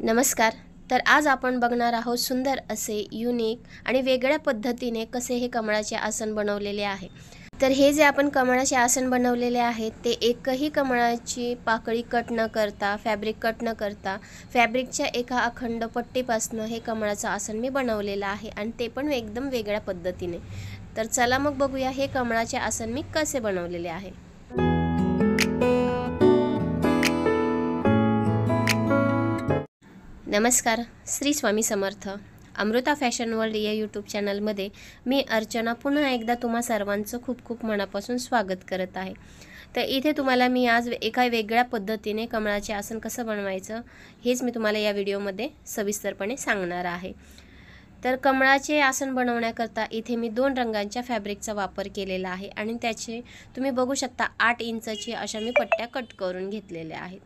नमस्कार। तर आज आपण बघणार आहोत सुंदर असे युनिक आणि वेगळ्या पद्धतीने कसे हे कमळाचे आसन बनवलेले आहे। तर हे जे आपण कमळाचे आसन बनवलेले आहे ते एकही कमळाची पाकळी कट न करता, फॅब्रिक कट न करता, फॅब्रिकच्या एका अखंड पट्टीपासून हे कमळाचं आसन मी बनवलेलं आहे आणि ते पण एकदम वेगळ्या पद्धतीने। तर चला मग बघूया हे कमळाचे आसन मी कसे बनवलेले आहे। नमस्कार, श्री स्वामी समर्थ। अमृता फॅशन वर्ल्ड या यूट्यूब चॅनलमध्ये मी अर्चना पुन्हा एकदा तुम्हा सर्वांचं खूप खूप मनापासून स्वागत करत आहे। तर इथे तुम्हाला मी आज एका वेगळ्या पद्धतीने कमळाचे आसन कसं बनवायचं हेच मी तुम्हाला या व्हिडिओमध्ये सविस्तरपणे सांगणार आहे। तर कमळाचे आसन बनवण्याकरता इथे मी 2 रंगांच्या फॅब्रिकचा वापर केलेला आहे आणि त्याचे तुम्ही बघू शकता 8 इंचाची अशा मी पट्ट्या कट करून घेतलेल्या आहेत।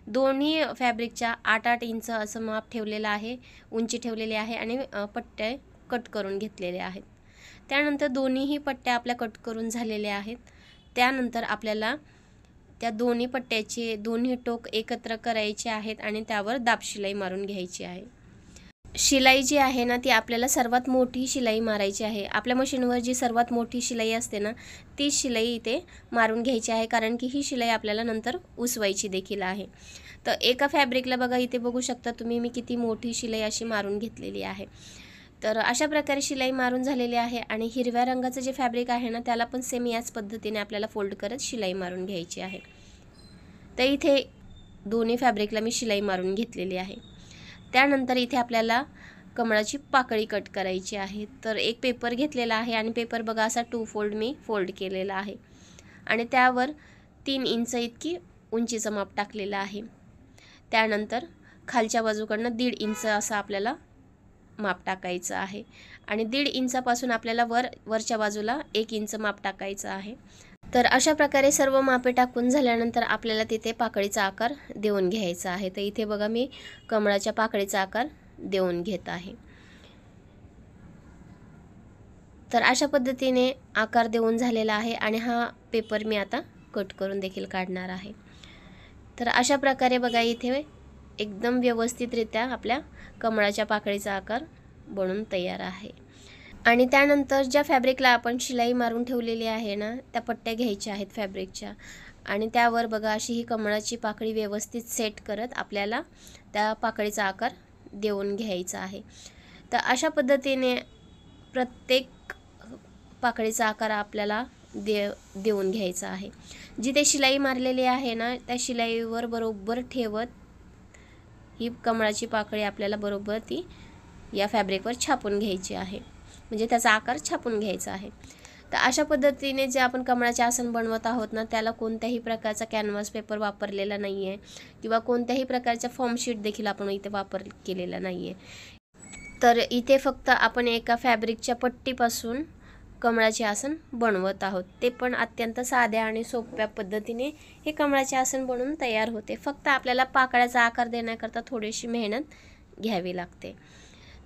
दोन्ही फॅब्रिकच्या 8-8 इंच असं माप ठेवलेलं आहे, उंची ठेवलेली आहे आणि पट्ट्या कट करून घेतलेल्या आहेत। त्यानंतर दोन्हीही पट्ट्या आपल्या कट करून झालेल्या आहेत। त्यानंतर आपल्याला त्या दोन्ही पट्ट्याचे दोन्ही टोक एकत्र करायचे आहेत आणि त्यावर दाब शिलाई मारून घ्यायची आहे। शिलाई जी आहे ना ती आपल्याला सर्वात मोठी शिलाई मारायची आहे। आपल्या मशीनवर जी सर्वात मोठी शिलाई असते ना ती शिलाई इथे मारून घ्यायची आहे, कारण की ही शिलाई आपल्याला नंतर उसवायची देखील आहे। तर एका फॅब्रिकला बघा इथे बघू शकता तुम्ही मी किती मोठी शिलाई अशी मारून घेतलेली आहे। तर अशा प्रकारे शिलाई मारून झालेली आहे आणि हिरव्या रंगाचं जे फॅब्रिक आहे ना त्याला पण सेम याच पद्धतीने आपल्याला फोल्ड करत शिलाई मारून घ्यायची आहे। तर इथे दोन्ही फॅब्रिकला मी शिलाई मारून घेतलेली आहे। त्यानंतर इथे आपल्याला कमळाची पाकळी कट करायची आहे। तर एक पेपर घेतलेला आहे आणि पेपर बघा असा 2 फोल्ड मी फोल्ड केलेला आहे आणि त्यावर 3 इंच इतकी उंचीचं माप टाकलेलं आहे। त्यानंतर खालच्या बाजूकडनं 1.5 इंच असं आपल्याला माप टाकायचं आहे आणि 1.5 इंचापासून आपल्याला वरच्या बाजूला 1 इंच माप टाकायचं आहे। तर अशा प्रकारे सर्व मापे टाकून झाल्यानंतर आपल्याला तिथे पाकळीचा आकार देऊन घ्यायचा आहे। तर इथे बघा मी कमळाच्या पाकळीचा आकार देऊन घेत आहे। तर अशा पद्धतीने आकार देऊन झालेला आहे आणि हा पेपर मी आता कट करून देखील काढणार आहे। तर अशा प्रकारे बघा इथे एकदम व्यवस्थितरित्या आपल्या कमळाच्या पाकळीचा आकार बनून तयार आहे। आणि त्यानंतर ज्या फॅब्रिकला आपण शिलाई मारून ठेवलेली आहे ना त्या पट्ट्या घ्यायच्या आहेत फॅब्रिकच्या आणि त्यावर बघा अशी ही कमळाची पाकळी व्यवस्थित सेट करत आपल्याला त्या पाकळीचा आकार देऊन घ्यायचा आहे। तर अशा पद्धतीने प्रत्येक पाकळीचा आकार आपल्याला देऊन घ्यायचा आहे। जिथे शिलाई मारलेली आहे ना त्या शिलाईवर बरोबर ठेवत ही कमळाची पाकळी आपल्याला बरोबर ती या फॅब्रिकवर छापून घ्यायची आहे, म्हणजे त्याचा आकार छापून घ्यायचा आहे। तर अशा पद्धतीने जे आपण कमळाचे आसन बनवत आहोत ना त्याला कोणत्याही प्रकारचा कॅनव्हास पेपर वापरलेला नाही आहे किंवा कोणत्याही प्रकारचा फॉर्म शीट देखील आपण इथे वापर केलेला नाही आहे। तर इथे फक्त आपण एका फॅब्रिकच्या पट्टीपासून कमळाचे आसन बनवत आहोत, ते पण अत्यंत साध्या आणि सोप्या पद्धतीने हे कमळाचे आसन बनवून तयार होते। फक्त आपल्याला पाकळ्याचा आकार देण्याकरता थोडीशी मेहनत घ्यावी लागते।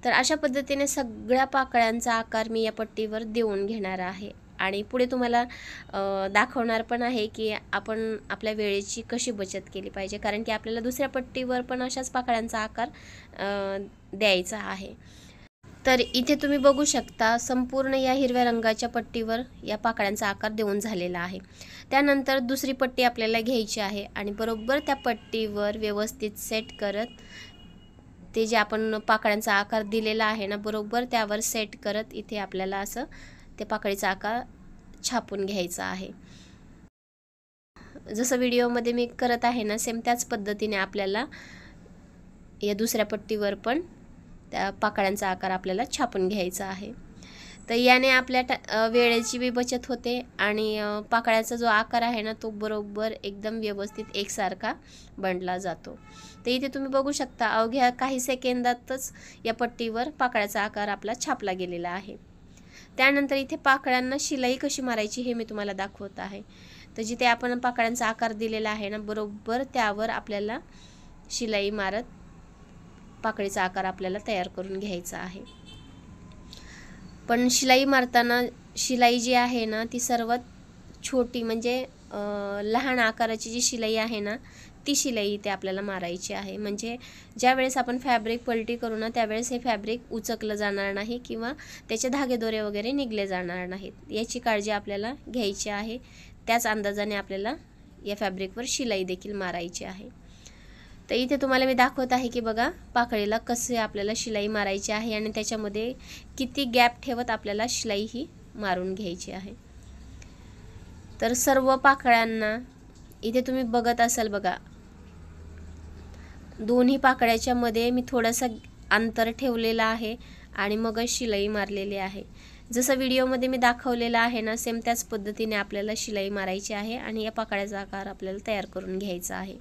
तर अशा पद्धतीने सगळ्या पाकळ्यांचा आकार मी या पट्टीवर देऊन घेणार आहे आणि पुढे तुम्हाला दाखवणार पण आहे की आपण आपल्या वेळेची कशी बचत केली पाहिजे, कारण की आपल्याला दुसऱ्या पट्टीवर पण अशाच पाकळ्यांचा आकार द्यायचा आहे। तर इथे तुम्ही बघू शकता संपूर्ण या हिरव्या रंगाच्या पट्टीवर या पाकळ्यांचा आकार देऊन झालेला आहे। त्यानंतर दुसरी पट्टी आपल्याला घ्यायची आहे आणि बरोबर त्या पट्टीवर व्यवस्थित सेट करत ते जे आपण पाकळ्यांचा आकार दिलेला आहे ना बरोबर त्यावर सेट करत इथे आपल्याला असं ते पाकळीचा आकार छापून घ्यायचा आहे। जसं व्हिडिओमध्ये मी करत आहे ना सेम त्याच पद्धतीने आपल्याला या दुसऱ्या पट्टीवर पण त्या पाकळ्यांचा आकार आपल्याला छापून घ्यायचा आहे। तर याने आपल्या वेळेची बी बचत होते आणि पाकळ्याचा जो आकार आहे ना तो बरोबर एकदम व्यवस्थित एकसारखा बनला जातो। तर इथे तुम्ही बघू शकता अवघ्या काही सेकंदातच या पट्टीवर पाकळ्याचा आकार आपला छापला गेलेला आहे। त्यानंतर इथे पाकळ्यांना शिलाई कशी मारायची हे मी तुम्हाला दाखवत आहे। तर जिथे आपण पाकळ्यांचा आकार दिलेला आहे ना बरोबर त्यावर आपल्याला शिलाई मारत पाकळीचा आकार आपल्याला तयार करून घ्यायचा आहे। पण शिलाई मारताना शिलाई जी आहे ना ती सर्वात छोटी म्हणजे लहान आकाराची जी शिलाई आहे ना ती शिलाई इथे आपल्याला मारायची आहे. म्हणजे ज्या वेळेस आपण फॅब्रिक पलटी करू ना त्यावेळेस हे फॅब्रिक उचकलं जाणार नाही किंवा त्याचे धागेदोरे वगैरे निघले जाणार नाहीत, याची काळजी आपल्याला घ्यायची आहे. त्याच अंदाजाने आपल्याला या फॅब्रिकवर शिलाई देखील मारायची आहे. तर इथे तुम्हाला मी दाखवत आहे की बघा पाकळीला कसे आपल्याला शिलाई मारायची आहे आणि त्याच्यामध्ये किती गॅप ठेवत आपल्याला शिलाई ही मारून घ्यायची आहे. तर सर्व पाकळ्यांना इथे तुम्ही बघत असाल बघा, दोन्ही पाकळ्याच्या मध्ये मी थोडासा अंतर ठेवलेला आहे आणि मगच शिलाई मारलेली आहे. जसं व्हिडिओमध्ये मी दाखवलेलं आहे ना सेम त्याच पद्धतीने आपल्याला शिलाई मारायची आहे आणि या पाकळ्याचा आकार आपल्याला तयार करून घ्यायचा आहे.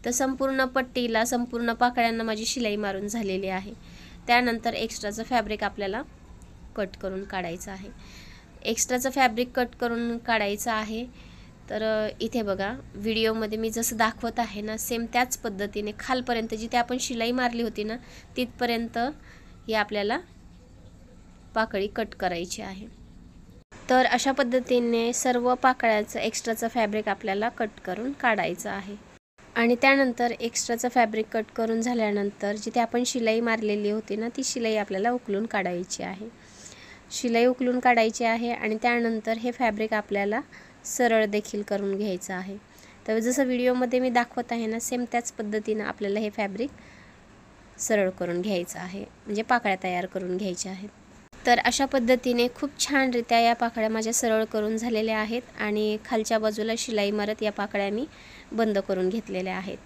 तर संपूर्ण पट्टीला संपूर्ण पाकळ्यांना माझी शिलाई मारून झालेली आहे. त्यानंतर एक्स्ट्राचं फॅब्रिक आपल्याला कट करून काढायचं आहे. एक्स्ट्राचं फॅब्रिक कट करून काढायचं आहे. तर इथे बघा व्हिडिओमध्ये मी जसं दाखवत आहे ना सेम त्याच पद्धतीने खालपर्यंत जिथे आपण शिलाई मारली होती ना तिथपर्यंत ही आपल्याला पाकळी कट करायची आहे. तर अशा पद्धतीने सर्व पाकळ्याचं एक्स्ट्राचं फॅब्रिक आपल्याला कट करून काढायचं आहे. आणि त्यानंतर एक्स्ट्राचं फॅब्रिक कट करून झाल्यानंतर जिथे आपण शिलाई मारलेली होती ना ती शिलाई आपल्याला उकलून काढायची आहे. शिलाई उकलून काढायची आहे आणि त्यानंतर हे फॅब्रिक आपल्याला सरळ देखील करून घ्यायचं आहे. तर जसं व्हिडिओमध्ये मी दाखवत आहे ना सेम त्याच पद्धतीनं आपल्याला हे फॅब्रिक सरळ करून घ्यायचं आहे, म्हणजे पाकळ्या तयार करून घ्यायच्या आहेत. तर अशा पद्धतीने खूप छानरित्या या पाकळ्या माझ्या सरळ करून झालेल्या आहेत आणि खालच्या बाजूला शिलाई मारत या पाकळ्या मी बंद करून घेतलेल्या आहेत.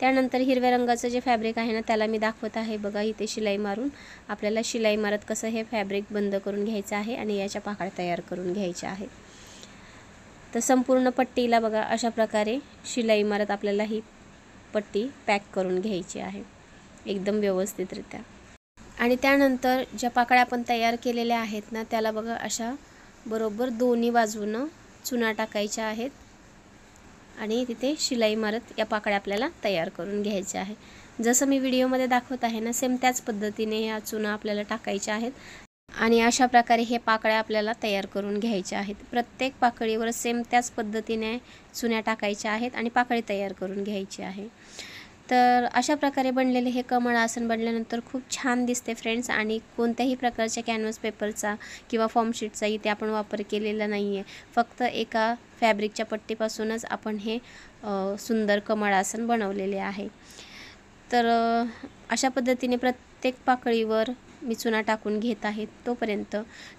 त्यानंतर हिरव्या रंगाचं जे फॅब्रिक आहे ना त्याला मी दाखवत आहे बघा, इथे शिलाई मारून आपल्याला शिलाई मारत कसं हे फॅब्रिक बंद करून घ्यायचं आहे आणि याच्या पाकळ्या तयार करून घ्यायच्या आहेत. तर संपूर्ण पट्टीला बघा अशा प्रकारे शिलाई मारत आपल्याला ही पट्टी पॅक करून घ्यायची आहे एकदम व्यवस्थितरित्या. आणि त्यानंतर ज्या पाकळ्या आपण तयार केलेल्या आहेत ना त्याला बघा अशा बरोबर दोन्ही बाजूनं चुना टाकायच्या आहेत आणि तिथे शिलाई मारत या पाकळ्या आपल्याला तयार करून घ्यायच्या आहे. जसं मी व्हिडिओमध्ये दाखवत आहे ना सेम त्याच पद्धतीने या चुना आपल्याला टाकायच्या आहेत आणि अशा प्रकारे हे पाकळ्या आपल्याला तयार करून घ्यायच्या आहेत. प्रत्येक पाकळीवर सेम त्याच पद्धतीने चुन्या टाकायच्या आहेत आणि पाकळी तयार करून घ्यायची आहे. तर अशा प्रकारे बनलेले हे कमळ आसन बनल्यानंतर खूप छान दिसते फ्रेंड्स. आणि कोणत्याही प्रकारच्या कॅनव्हास पेपरचा किंवा फॉर्म शीटचा इथे आपण वापर केलेला नाही आहे. फक्त एका फॅब्रिकच्या पट्टीपासूनच आपण हे सुंदर कमळ आसन बनवलेले आहे. तर अशा पद्धतीने प्रत्येक पाकळीवर मी चुना टाकून घेत आहे. तोपर्यंत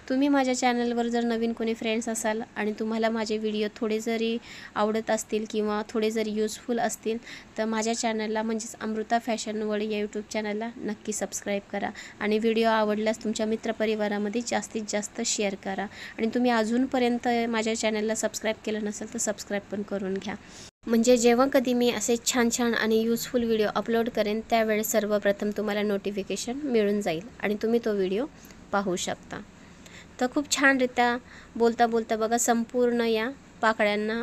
तुम्ही माझ्या चॅनलवर जर नवीन कोणी फ्रेंड्स असाल आणि तुम्हाला माझे व्हिडिओ थोडे जरी आवडत असतील किंवा थोडे जरी यूजफुल असतील तर माझ्या चॅनलला म्हणजेच अमृता फॅशन वर्ल्ड या यूट्यूब चॅनलला नक्की सबस्क्राईब करा आणि व्हिडिओ आवडल्यास तुमच्या मित्रपरिवारामध्ये जास्तीत जास्त शेअर करा. आणि तुम्ही अजूनपर्यंत माझ्या चॅनलला सबस्क्राईब केलं नसेल तर सबस्क्राईब पण करून घ्या, म्हणजे जेव्हा कधी मी असे छान छान आणि यूजफुल व्हिडिओ अपलोड करेन त्यावेळेस सर्वप्रथम तुम्हाला नोटिफिकेशन मिळून जाईल आणि तुम्ही तो व्हिडिओ पाहू शकता. तर खूप छानरित्या बोलता बोलता बघा संपूर्ण या पाकळ्यांना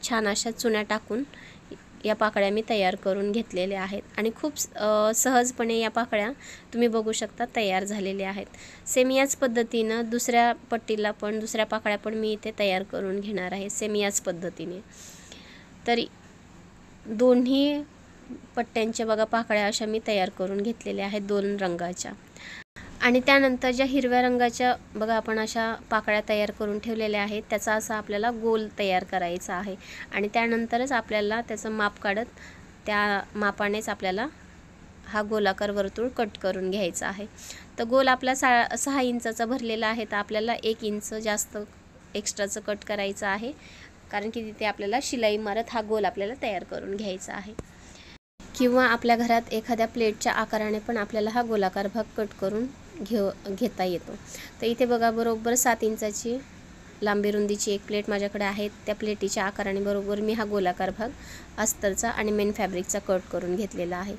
छान अशा चुन्या टाकून या पाकळ्या मी तयार करून घेतलेल्या आहेत आणि खूप सहजपणे या पाकळ्या तुम्ही बघू शकता तयार झालेल्या आहेत. सेम याच पद्धतीनं दुसऱ्या पट्टीला पण दुसऱ्या पाकळ्या पण मी इथे तयार करून घेणार आहे सेम याच पद्धतीने. तर दोन्ही पट्ट्यांच्या बघा पाकळ्या अशा मी तयार करून घेतलेल्या आहेत 2 रंगाच्या. आणि त्यानंतर ज्या हिरव्या रंगाच्या बघा आपण अशा पाकळ्या तयार करून ठेवलेल्या आहेत त्याचा असा आपल्याला गोल तयार करायचा आहे आणि त्यानंतरच आपल्याला त्याचं माप काढत त्या मापानेच आपल्याला हा गोलाकार वर्तुळ कट करून घ्यायचा आहे. तर गोल आपला 6 इंचाचा भरलेला आहे तर आपल्याला 1 इंच जास्त एक्स्ट्राचं कट करायचं आहे कारण की तिथे आपल्याला शिलाई मारत हा गोल आपल्याला तयार करून घ्यायचा आहे. किंवा आपल्या घरात एखाद्या प्लेटच्या आकाराने पण आपल्याला हा गोलाकार भाग कट करून घेता येतो. तर इथे बघा बरोबर 7 इंचाची लांबी रुंदीची एक प्लेट माझ्याकडे आहे. त्या प्लेटीच्या आकाराने बरोबर मी हा गोलाकार भाग अस्तरचा आणि मेन फॅब्रिकचा कट करून घेतलेला आहे.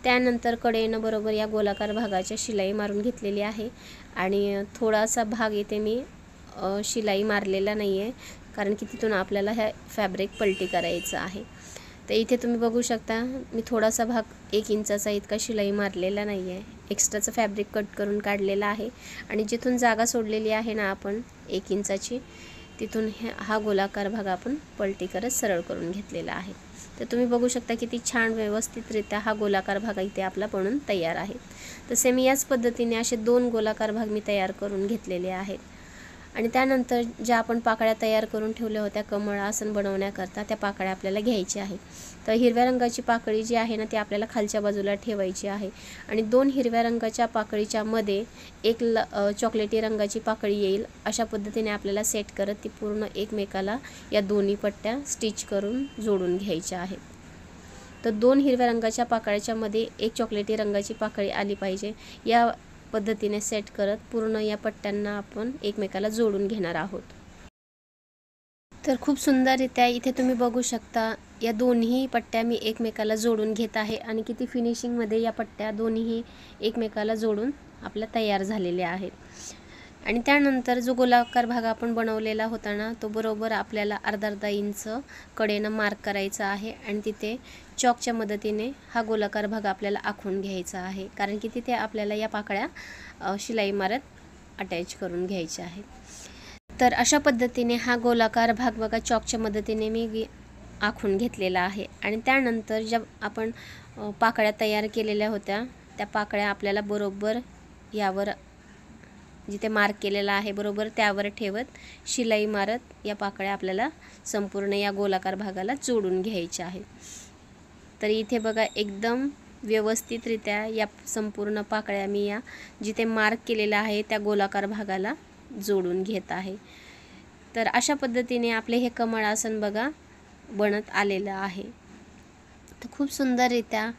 त्यानंतर कडेनं बरोबर या गोलाकार भागाच्या शिलाई मारून घेतलेली आहे आणि थोडासा भाग इथे मी शिलाई मारलेला नाही आहे कारण की तिथून आपल्याला हे फॅब्रिक पलटी करायचं आहे. तर इथे तुम्ही बघू शकता मी थोडासा भाग 1 इंचाचा इतका शिलाई मारलेला नाही आहे, एक्स्ट्राचं फॅब्रिक कट करून काढलेला आहे आणि जिथून जागा सोडलेली आहे ना आपण 1 इंचाची तिथून हा गोलाकार भाग आपण पलटी करत सरळ करून घेतलेला आहे. तर तुम्ही बघू शकता किती छान व्यवस्थितरित्या हा गोलाकार भाग इथे आपला बनून तयार आहे। तसे मी याच पद्धतीने असे 2 गोलाकार भाग मी तयार करून घेतलेले आहेत। आणि त्यानंतर ज्या आपण पाकळ्या तयार करून ठेवल्या होत्या कमळ आसन बनवण्याकरता, त्या पाकळ्या आपल्याला घ्यायच्या आहे। तर हिरव्या रंगाची पाकळी जी आहे ना ती आपल्याला खालच्या बाजूला ठेवायची आहे आणि 2 हिरव्या रंगाच्या पाकळीच्या मध्ये एक चॉकलेटी रंगाची पाकळी येईल अशा पद्धतीने आपल्याला सेट करत ती पूर्ण एकमेकाला या दोन्ही पट्ट्या स्टिच करून जोडून घ्यायच्या आहेत। तर 2 हिरव्या रंगाच्या पाकळ्याच्या मध्ये एक चॉकलेटी रंगाची पाकळी आली पाहिजे या पद्धतीने सेट करत पूर्ण या पट्ट्यांना आपण एकमेकाला जोडून घेणार आहोत। तर खूप सुंदररित्या इथे तुम्ही बघू शकता या दोन्ही पट्ट्या मी एकमेकाला जोडून घेत आहे आणि किती फिनिशिंगमध्ये या पट्ट्या दोन्ही एकमेकाला जोडून आपल्या तयार झालेल्या आहेत। आणि त्यानंतर जो गोलाकार भाग आपण बनवलेला होता ना तो बरोबर आपल्याला अर्धा इंच कडेनं मार्क करायचा आहे आणि तिथे चॉकच्या मदतीने हा गोलाकार भाग आपल्याला आखून घ्यायचा आहे, कारण की तिथे आपल्याला या पाकळ्या शिलाई मारत अटॅच करून घ्यायच्या आहेत। तर अशा पद्धतीने हा गोलाकार भाग बघा चॉकच्या मदतीने मी आखून घेतलेला आहे। आणि त्यानंतर ज्या आपण पाकळ्या तयार केलेल्या होत्या त्या पाकळ्या आपल्याला बरोबर यावर जिथे मार्क केलेला आहे बरोबर त्यावर ठेवत शिलाई मारत या पाकळ्या आपल्याला संपूर्ण या गोलाकार भागाला जोडून घ्यायच्या आहेत। तर इथे बघा एकदम व्यवस्थितरित्या या संपूर्ण पाकळ्या मी या जिथे मार्क केलेला आहे त्या गोलाकार भागाला जोडून घेत आहे। तर अशा पद्धतीने आपले हे कमळ आसन बघा बनत आलेलं आहे। तर खूप सुंदररित्या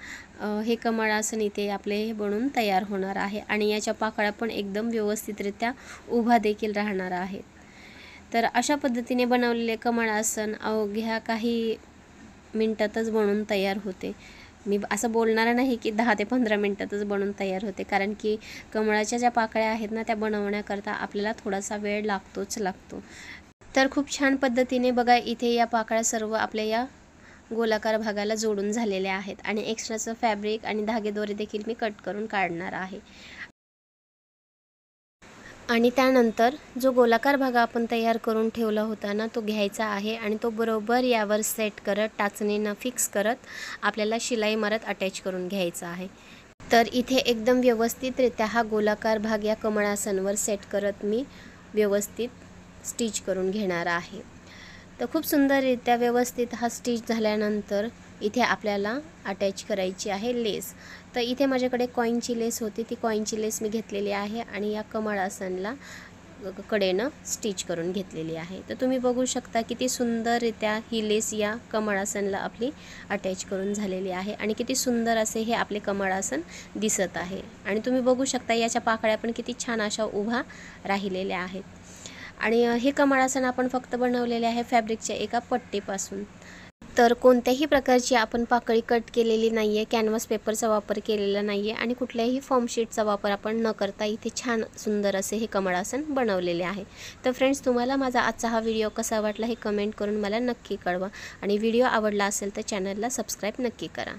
हे कमळ आसन इथे आपले बनून तयार होणार आहे आणि याच्या पाकळ्या पण एकदम व्यवस्थितरित्या उभा देखील राहणार आहेत। तर अशा पद्धतीने बनवलेले कमळ आसन अवघ्या काही मिनिटातच बनून तयार होते। मी असं बोलणार नाही की 10 ते 15 मिनिटातच बनून तयार होते, कारण की कमळाच्या ज्या पाकळ्या आहेत ना त्या बनवण्याकरता आपल्याला थोडासा वेळ लागतो। तर खूप छान पद्धतीने बघा इथे या पाकळ्या सर्व आपल्या या गोलाकार भागाला जोडून झालेल्या आहेत आणि एक्स्ट्राचं फॅब्रिक आणि धागेदोरे देखील मी कट करून काढणार आहे। आणि त्यानंतर जो गोलाकार भाग आपण तयार करून ठेवला होता ना तो घ्यायचा आहे आणि तो बरोबर यावर सेट करत टाचणीनं फिक्स करत आपल्याला शिलाई मारत अटॅच करून घ्यायचा आहे। तर इथे एकदम व्यवस्थितरित्या हा गोलाकार भाग या कमळासनवर सेट करत मी व्यवस्थित स्टिच करून घेणार आहे। तर खूप सुंदररित्या व्यवस्थित हा स्टिच झाल्यानंतर इथे आपल्याला अटॅच करायची आहे लेस। तर इथे माझ्याकडे कॉईनची लेस होती, ती कॉईनची लेस मी घेतलेली आहे आणि या कमळ आसनला कडेनं स्टिच करून घेतलेली आहे। तर तुम्ही बघू शकता किती सुंदररित्या ही लेस या कमळ आसनला आपली अटॅच करून झालेली आहे आणि किती सुंदर असे हे आपले कमळ आसन दिसत आहे। आणि तुम्ही बघू शकता याच्या पाकळ्या पण किती छान अशा उभा राहिलेल्या आहेत। आणि हे कमळ आसन आपण फक्त बनवलेले आहे फॅब्रिकच्या एका पट्टीपासून। तर कोणत्याही प्रकारची आपण पाकळी कट केलेली नाही आहे, कॅनव्हास पेपरचा वापर केलेला नाही आहे आणि कुठल्याही फॉर्म शीटचा वापर आपण न करता इथे छान सुंदर असे हे कमळ आसन बनवलेले आहे। तर फ्रेंड्स तुम्हाला माझा आजचा हा व्हिडिओ कसा वाटला हे कमेंट करून मला नक्की कळवा आणि व्हिडिओ आवडला असेल तर चॅनलला सबस्क्राईब नक्की करा।